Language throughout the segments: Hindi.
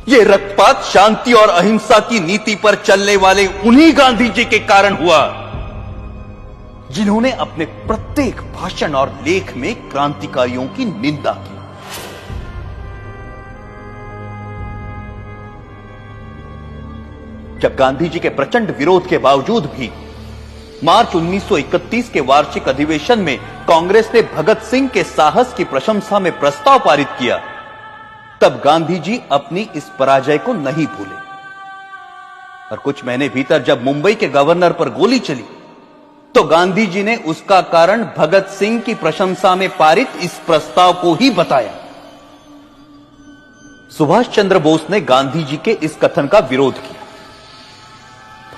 ये रक्तपात शांति और अहिंसा की नीति पर चलने वाले उन्हीं गांधी जी के कारण हुआ जिन्होंने अपने प्रत्येक भाषण और लेख में क्रांतिकारियों की निंदा की। जब गांधी जी के प्रचंड विरोध के बावजूद भी मार्च 1931 के वार्षिक अधिवेशन में कांग्रेस ने भगत सिंह के साहस की प्रशंसा में प्रस्ताव पारित किया, तब गांधी जी अपनी इस पराजय को नहीं भूले और कुछ महीने भीतर जब मुंबई के गवर्नर पर गोली चली तो गांधी जी ने उसका कारण भगत सिंह की प्रशंसा में पारित इस प्रस्ताव को ही बताया। सुभाष चंद्र बोस ने गांधी जी के इस कथन का विरोध किया।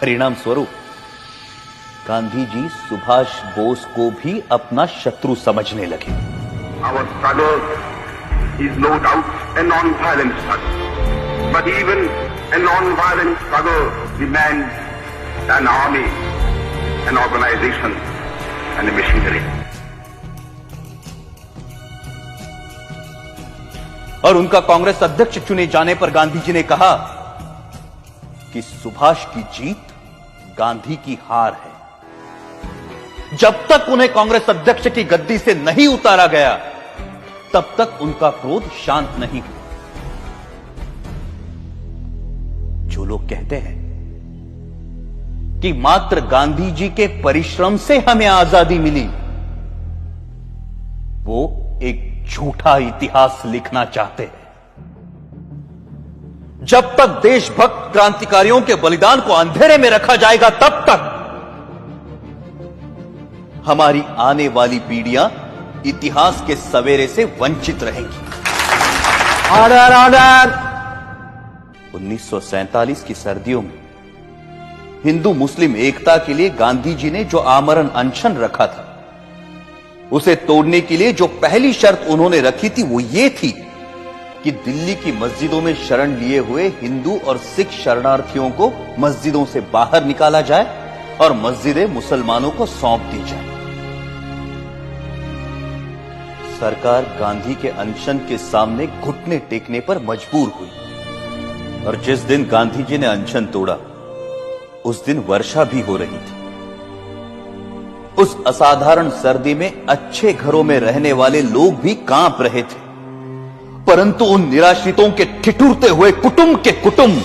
परिणाम स्वरूप गांधी जी सुभाष बोस को भी अपना शत्रु समझने लगे। Our struggle is no doubt a non-violent struggle, but even a non-violent struggle demands an army, an organization, and a machinery. और उनका कांग्रेस अध्यक्ष चुने जाने पर गांधी जी ने कहा कि सुभाष की जीत गांधी की हार है। जब तक उन्हें कांग्रेस अध्यक्ष की गद्दी से नहीं उतारा गया तब तक उनका क्रोध शांत नहीं हुआ। जो लोग कहते हैं कि मात्र गांधी जी के परिश्रम से हमें आजादी मिली, वो एक झूठा इतिहास लिखना चाहते हैं। जब तक देशभक्त क्रांतिकारियों के बलिदान को अंधेरे में रखा जाएगा तब तक हमारी आने वाली पीढ़ियां इतिहास के सवेरे से वंचित रहेंगी। Order order. 1947 की सर्दियों में हिंदू मुस्लिम एकता के लिए गांधी जी ने जो आमरण अनशन रखा था, उसे तोड़ने के लिए जो पहली शर्त उन्होंने रखी थी वो ये थी कि दिल्ली की मस्जिदों में शरण लिए हुए हिंदू और सिख शरणार्थियों को मस्जिदों से बाहर निकाला जाए और मस्जिदें मुसलमानों को सौंप दी जाए। सरकार गांधी के अनशन के सामने घुटने टेकने पर मजबूर हुई और जिस दिन गांधी जी ने अनशन तोड़ा उस दिन वर्षा भी हो रही थी। उस असाधारण सर्दी में अच्छे घरों में रहने वाले लोग भी कांप रहे थे, परंतु उन निराश्रितों के ठिठुरते हुए कुटुंब के कुटुंब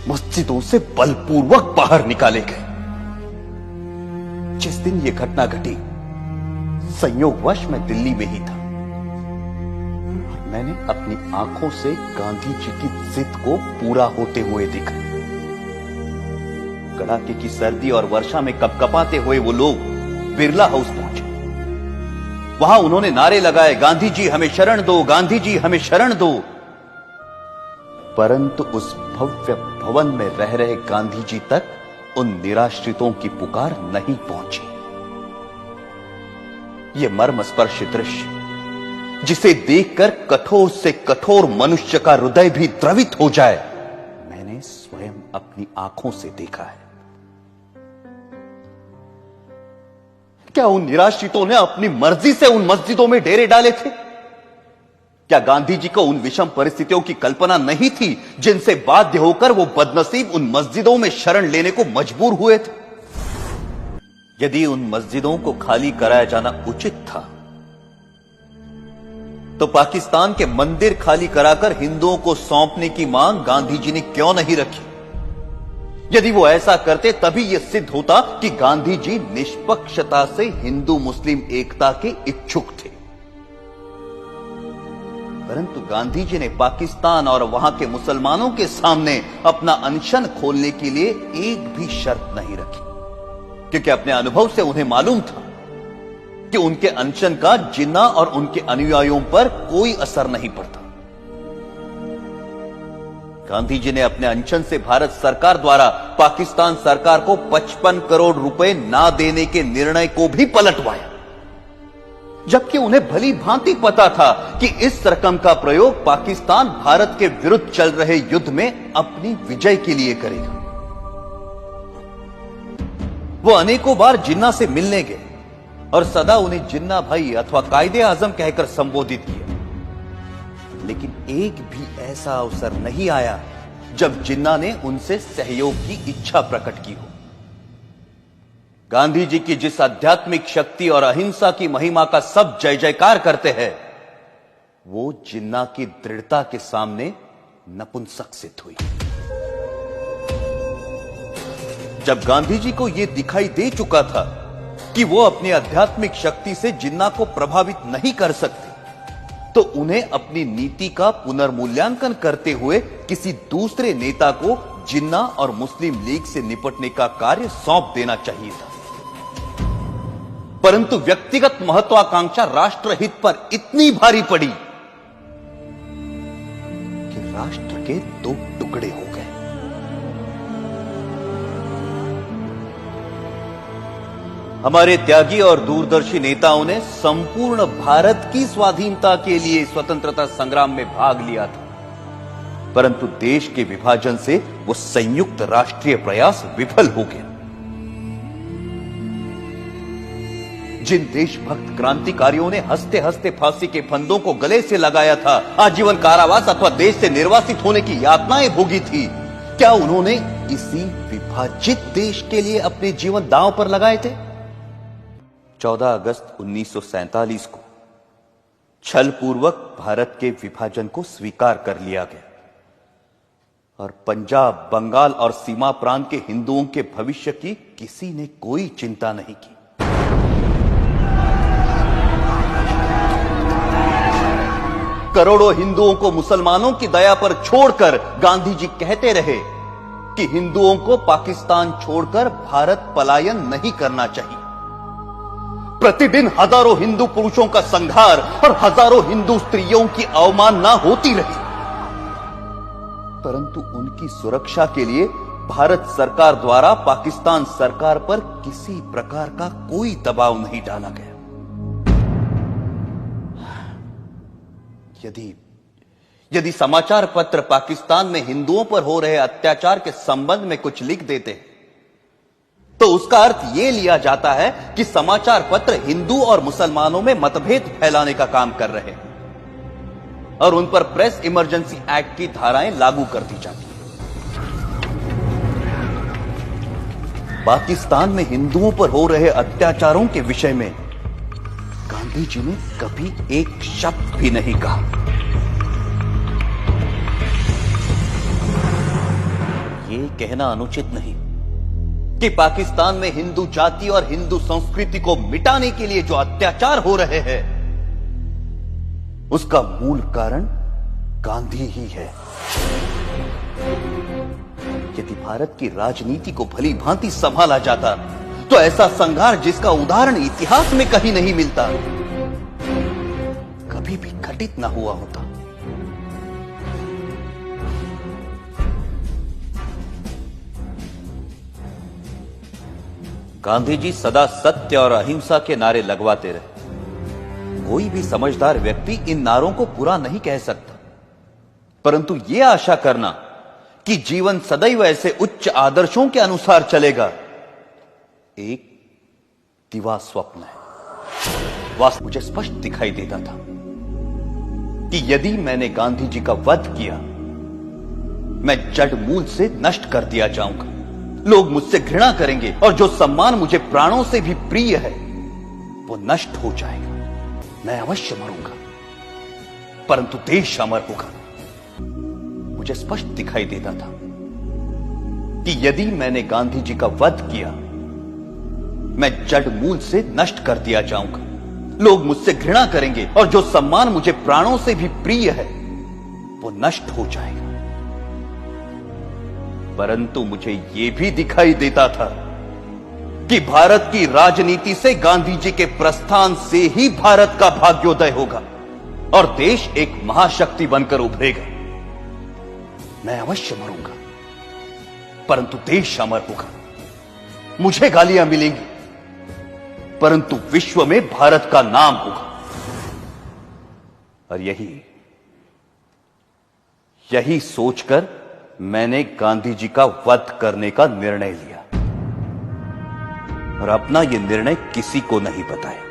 मस्जिदों से बलपूर्वक बाहर निकाले गए। जिस दिन यह घटना घटी संयोगवश मैं दिल्ली में ही था और मैंने अपनी आंखों से गांधी जी की जिद को पूरा होते हुए देखा। कड़ाके की सर्दी और वर्षा में कपकपाते हुए वो लोग बिरला हाउस पहुंचे। वहां उन्होंने नारे लगाए, गांधी जी हमें शरण दो, गांधी जी हमें शरण दो। परंतु उस भव्य भवन में रह रहे गांधी जी तक उन निराश्रितों की पुकार नहीं पहुंची। यह मर्मस्पर्शी दृश्य जिसे देखकर कठोर से कठोर मनुष्य का हृदय भी द्रवित हो जाए, मैंने स्वयं अपनी आंखों से देखा है। क्या उन निराश्रितों ने अपनी मर्जी से उन मस्जिदों में डेरे डाले थे? क्या गांधी जी को उन विषम परिस्थितियों की कल्पना नहीं थी जिनसे बाध्य होकर वो बदनसीब उन मस्जिदों में शरण लेने को मजबूर हुए थे? यदि उन मस्जिदों को खाली कराया जाना उचित था तो पाकिस्तान के मंदिर खाली कराकर हिंदुओं को सौंपने की मांग गांधी जी ने क्यों नहीं रखी? यदि वो ऐसा करते तभी यह सिद्ध होता कि गांधी जी निष्पक्षता से हिंदू मुस्लिम एकता के इच्छुक थे। परंतु गांधी जी ने पाकिस्तान और वहां के मुसलमानों के सामने अपना अनशन खोलने के लिए एक भी शर्त नहीं रखी, क्योंकि अपने अनुभव से उन्हें मालूम था कि उनके अनशन का जिन्ना और उनके अनुयायियों पर कोई असर नहीं पड़ता। गांधी जी ने अपने अनशन से भारत सरकार द्वारा पाकिस्तान सरकार को 55 करोड़ रुपए ना देने के निर्णय को भी पलटवाया, जबकि उन्हें भली भांति पता था कि इस रकम का प्रयोग पाकिस्तान भारत के विरुद्ध चल रहे युद्ध में अपनी विजय के लिए करेगा। वो अनेकों बार जिन्ना से मिलने गए और सदा उन्हें जिन्ना भाई अथवा कायदे आजम कहकर संबोधित किया। लेकिन एक भी ऐसा अवसर नहीं आया जब जिन्ना ने उनसे सहयोग की इच्छा प्रकट की हो। गांधी जी की जिस आध्यात्मिक शक्ति और अहिंसा की महिमा का सब जय जयकार करते हैं, वो जिन्ना की दृढ़ता के सामने नपुंसक सिद्ध हुई। जब गांधी जी को यह दिखाई दे चुका था कि वो अपनी आध्यात्मिक शक्ति से जिन्ना को प्रभावित नहीं कर सकते, तो उन्हें अपनी नीति का पुनर्मूल्यांकन करते हुए किसी दूसरे नेता को जिन्ना और मुस्लिम लीग से निपटने का कार्य सौंप देना चाहिए था। परंतु व्यक्तिगत महत्वाकांक्षा राष्ट्रहित पर इतनी भारी पड़ी कि राष्ट्र के दो टुकड़े हो गए। हमारे त्यागी और दूरदर्शी नेताओं ने संपूर्ण भारत की स्वाधीनता के लिए स्वतंत्रता संग्राम में भाग लिया था, परंतु देश के विभाजन से वो संयुक्त राष्ट्रीय प्रयास विफल हो गया। जिन देशभक्त क्रांतिकारियों ने हंसते हंसते फांसी के फंदों को गले से लगाया था, आजीवन कारावास अथवा देश से निर्वासित होने की यातनाएं भोगी थी, क्या उन्होंने इसी विभाजित देश के लिए अपने जीवन दांव पर लगाए थे? 14 अगस्त 1947 को छलपूर्वक भारत के विभाजन को स्वीकार कर लिया गया और पंजाब, बंगाल और सीमा प्रांत के हिंदुओं के भविष्य की किसी ने कोई चिंता नहीं की। करोड़ों हिंदुओं को मुसलमानों की दया पर छोड़कर गांधी जी कहते रहे कि हिंदुओं को पाकिस्तान छोड़कर भारत पलायन नहीं करना चाहिए। प्रतिदिन हजारों हिंदू पुरुषों का संहार और हजारों हिंदू स्त्रियों की अवमानना होती रही, परंतु उनकी सुरक्षा के लिए भारत सरकार द्वारा पाकिस्तान सरकार पर किसी प्रकार का कोई दबाव नहीं डाला गया। यदि समाचार पत्र पाकिस्तान में हिंदुओं पर हो रहे अत्याचार के संबंध में कुछ लिख देते हैं, तो उसका अर्थ यह लिया जाता है कि समाचार पत्र हिंदू और मुसलमानों में मतभेद फैलाने का काम कर रहे हैं और उन पर प्रेस इमरजेंसी एक्ट की धाराएं लागू कर दी जाती हैं। पाकिस्तान में हिंदुओं पर हो रहे अत्याचारों के विषय में गांधी जी ने कभी एक शब्द भी नहीं कहा। यह कहना अनुचित नहीं कि पाकिस्तान में हिंदू जाति और हिंदू संस्कृति को मिटाने के लिए जो अत्याचार हो रहे हैं, उसका मूल कारण गांधी ही है। यदि भारत की राजनीति को भली भांति संभाला जाता, तो ऐसा संघार जिसका उदाहरण इतिहास में कहीं नहीं मिलता, कभी भी घटित ना हुआ होता। गांधी जी सदा सत्य और अहिंसा के नारे लगवाते रहे। कोई भी समझदार व्यक्ति इन नारों को पूरा नहीं कह सकता, परंतु यह आशा करना कि जीवन सदैव ऐसे उच्च आदर्शों के अनुसार चलेगा, एक दिवा स्वप्न है। वास्तव मुझे स्पष्ट दिखाई देता था कि यदि मैंने गांधी जी का वध किया, मैं जड़ मूल से नष्ट कर दिया जाऊंगा। लोग मुझसे घृणा करेंगे और जो सम्मान मुझे प्राणों से भी प्रिय है, वो नष्ट हो जाएगा। मैं अवश्य मरूंगा, परंतु देश अमर होगा। मुझे स्पष्ट दिखाई देता था कि यदि मैंने गांधी जी का वध किया, मैं जड़ मूल से नष्ट कर दिया जाऊंगा। लोग मुझसे घृणा करेंगे और जो सम्मान मुझे प्राणों से भी प्रिय है, वो नष्ट हो जाएगा। परंतु मुझे यह भी दिखाई देता था कि भारत की राजनीति से गांधी जी के प्रस्थान से ही भारत का भाग्योदय होगा और देश एक महाशक्ति बनकर उभरेगा। मैं अवश्य मरूंगा, परंतु देश अमर होगा। मुझे गालियां मिलेंगी, परंतु विश्व में भारत का नाम होगा। और यही सोचकर मैंने गांधी जी का वध करने का निर्णय लिया और अपना यह निर्णय किसी को नहीं बताया।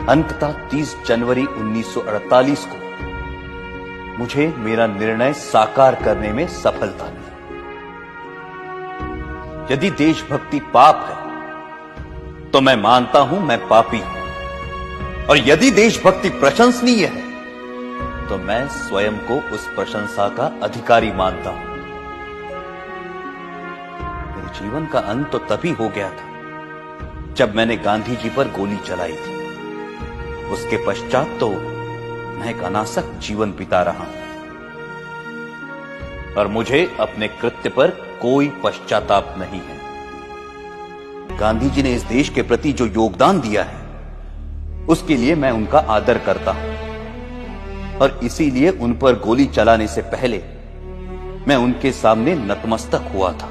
अंततः 30 जनवरी 1948 को मुझे मेरा निर्णय साकार करने में सफलता मिली। यदि देशभक्ति पाप है तो मैं मानता हूं मैं पापी हूं, और यदि देशभक्ति प्रशंसनीय है तो मैं स्वयं को उस प्रशंसा का अधिकारी मानता हूं। मेरे जीवन का अंत तो तभी हो गया था जब मैंने गांधी जी पर गोली चलाई थी। उसके पश्चात तो मैं एक अनासक जीवन बिता रहा हूं और मुझे अपने कृत्य पर कोई पश्चाताप नहीं है। गांधी जी ने इस देश के प्रति जो योगदान दिया है उसके लिए मैं उनका आदर करता हूं, और इसीलिए उन पर गोली चलाने से पहले मैं उनके सामने नतमस्तक हुआ था।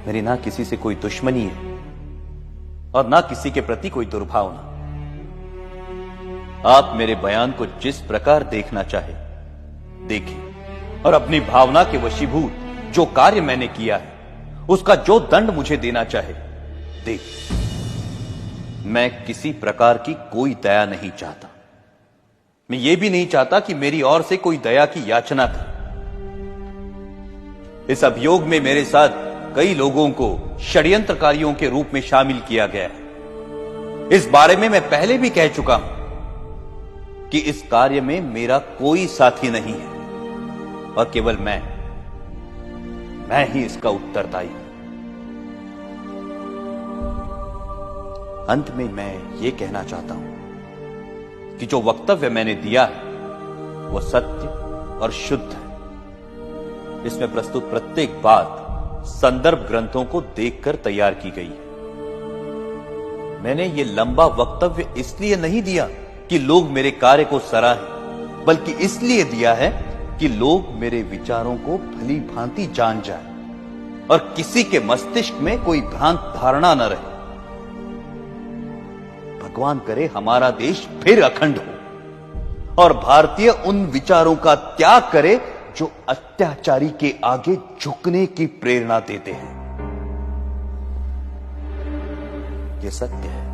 मेरी ना किसी से कोई दुश्मनी है और ना किसी के प्रति कोई दुर्भावना। आप मेरे बयान को जिस प्रकार देखना चाहे देखिए, और अपनी भावना के वशीभूत जो कार्य मैंने किया है उसका जो दंड मुझे देना चाहे देखिए। मैं किसी प्रकार की कोई दया नहीं चाहता। मैं ये भी नहीं चाहता कि मेरी ओर से कोई दया की याचना करे। इस अभियोग में मेरे साथ कई लोगों को षड्यंत्रकारियों के रूप में शामिल किया गया है। इस बारे में मैं पहले भी कह चुका हूं कि इस कार्य में मेरा कोई साथी नहीं है, और केवल मैं ही इसका उत्तरदायी हूं। अंत में मैं ये कहना चाहता हूं कि जो वक्तव्य मैंने दिया है वो सत्य और शुद्ध है। इसमें प्रस्तुत प्रत्येक बात संदर्भ ग्रंथों को देखकर तैयार की गई है। मैंने ये लंबा वक्तव्य इसलिए नहीं दिया कि लोग मेरे कार्य को सराहें, बल्कि इसलिए दिया है कि लोग मेरे विचारों को भली भांति जान जाएं और किसी के मस्तिष्क में कोई भ्रांत धारणा न रहे। भगवान करे हमारा देश फिर अखंड हो और भारतीय उन विचारों का त्याग करे जो अत्याचारी के आगे झुकने की प्रेरणा देते हैं। यह सत्य है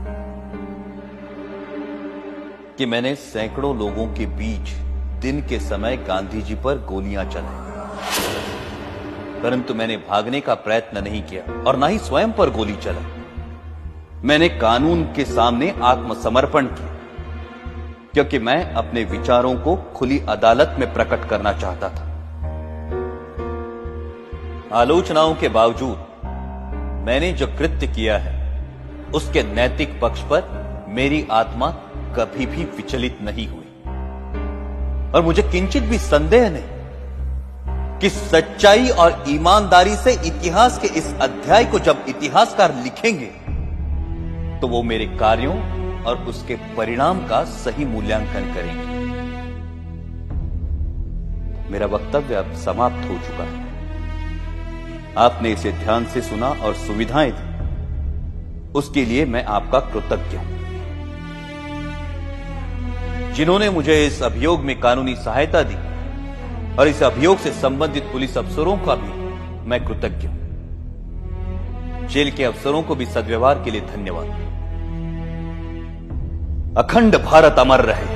कि मैंने सैकड़ों लोगों के बीच दिन के समय गांधी जी पर गोलियां चलाई, परंतु मैंने भागने का प्रयत्न नहीं किया और ना ही स्वयं पर गोली चलाई। मैंने कानून के सामने आत्मसमर्पण किया, क्योंकि मैं अपने विचारों को खुली अदालत में प्रकट करना चाहता था। आलोचनाओं के बावजूद मैंने जो कृत्य किया है उसके नैतिक पक्ष पर मेरी आत्मा कभी भी विचलित नहीं हुई, और मुझे किंचित भी संदेह नहीं कि सच्चाई और ईमानदारी से इतिहास के इस अध्याय को जब इतिहासकार लिखेंगे तो वो मेरे कार्यों और उसके परिणाम का सही मूल्यांकन करेंगे। मेरा वक्तव्य अब समाप्त हो चुका है। आपने इसे ध्यान से सुना और सुविधाएं दी, उसके लिए मैं आपका कृतज्ञ हूं। जिन्होंने मुझे इस अभियोग में कानूनी सहायता दी और इस अभियोग से संबंधित पुलिस अफसरों का भी मैं कृतज्ञ हूं। जेल के अफसरों को भी सद्व्यवहार के लिए धन्यवाद। अखंड भारत अमर रहे।